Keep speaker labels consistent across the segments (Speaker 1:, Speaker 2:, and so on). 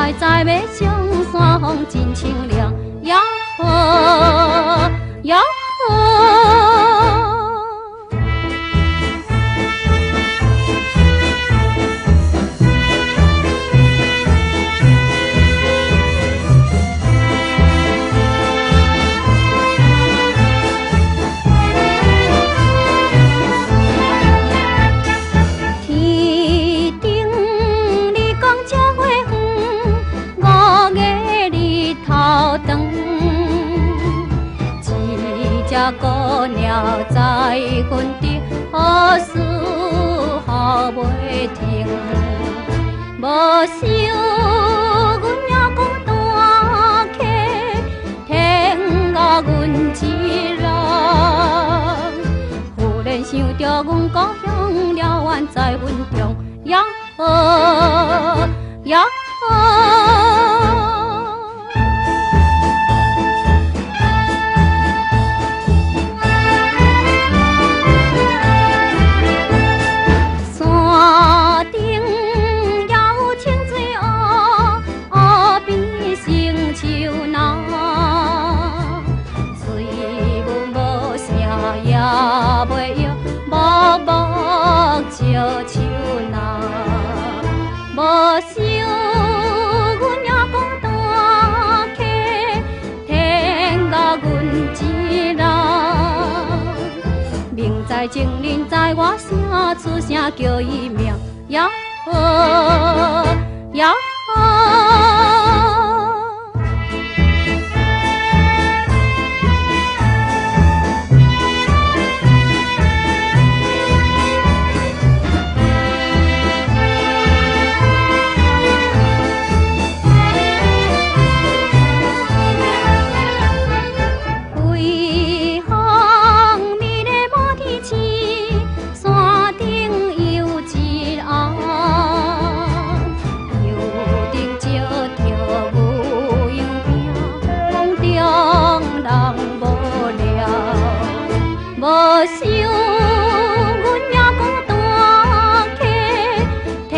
Speaker 1: 来在要上山风真清凉，呀呵呀呵。姑娘在阮的何事好袂停？无想阮也讲大客，天涯阮一人。忽然想着阮故乡了缘在阮中，呀呵呀呵。笑手拿，无想阮也讲大客，天涯阮一人。明知情人在我声，出声叫伊名，呀呵呀呵。无想阮也讲大客，天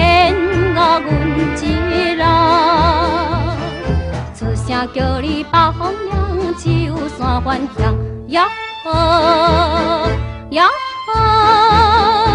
Speaker 1: 涯阮一人。出声叫你北风凉，只有山反响，呀呵呀呵。